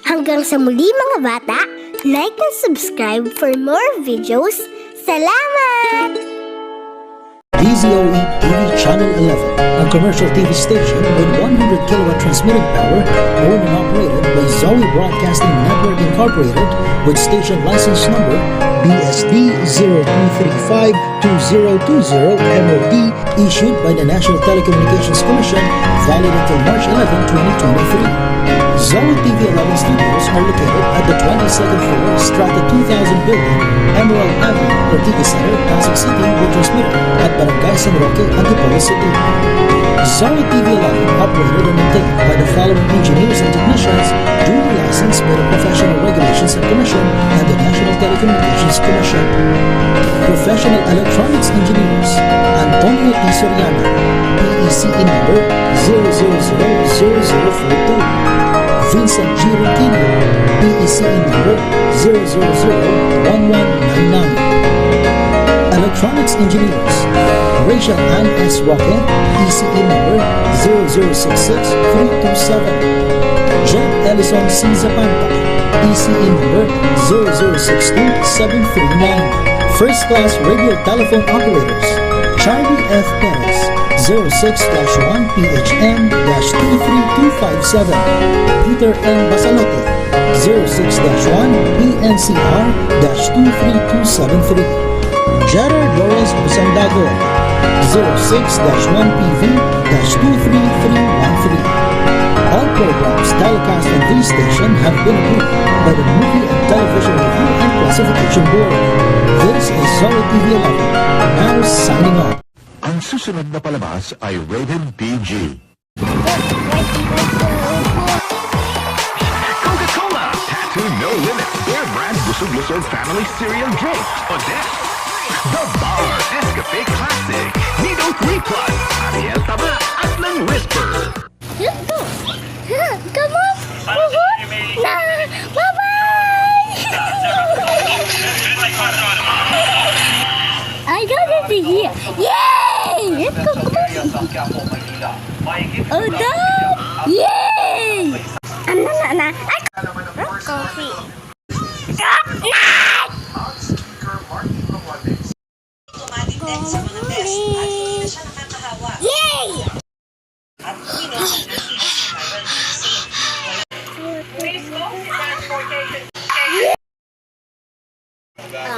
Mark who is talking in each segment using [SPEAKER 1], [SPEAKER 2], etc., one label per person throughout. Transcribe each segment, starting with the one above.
[SPEAKER 1] Hanggang sa muli mga bata, like and subscribe for more videos. Salamat!
[SPEAKER 2] DZOE TV Channel 11, a commercial TV station with 100 kilowatt transmitting power, owned and operated by Zoe Broadcasting Network Incorporated, with station license number BSD 02352020 MOD, issued by the National Telecommunications Commission, valid until March 11, 2023. Zoe TV 11 studios are located at the 22nd floor, Strata 2000 building, Emerald Avenue, Ortigas Center, Pasig City, with transmitter at Barangay San Roque, Antipolo City. Zoe TV 11 operated and maintained by the following engineers and technicians, duly licensed by the Professional Regulations and Commission and the National Telecommunications Commission. Professional Electronics Engineers, Antonio T. Soriano, PECE number 0000042. Vincent G. Ronquillo, PECE number 0001199. Electronics Engineers, Rachel Ann S. Roque, PECE number 0066327. Jed Ellison C. Zapanta, PECE number 0062739. First Class Radio Telephone Operators, Charlie F. Perez, 06-1 PHM-23257. Peter N. Basalote, 06-1 PNCR-23273. Gerard Lawrence Osandago, 06-1 PV-23313. All programs telecast on this station have been approved by the Movie and Television Review and Classification Board. This is Zoe TV 11, now signing off.
[SPEAKER 3] Ang susunod na palabas ay rated PG. Coca-Cola, Tattoo No Limit, Bear Brand Busog-Lusog Family Cereal Drink, Odette. The Bauer Escape Classic, Nido 3 Plus, Ariel Taba at ng Whisper.
[SPEAKER 1] Come on! Bye-bye! I got it here! Yay! Let's go! Oh, Dad! Yay! Ano? Coffee. Yay!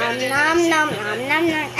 [SPEAKER 1] Nom nom nom nom nom.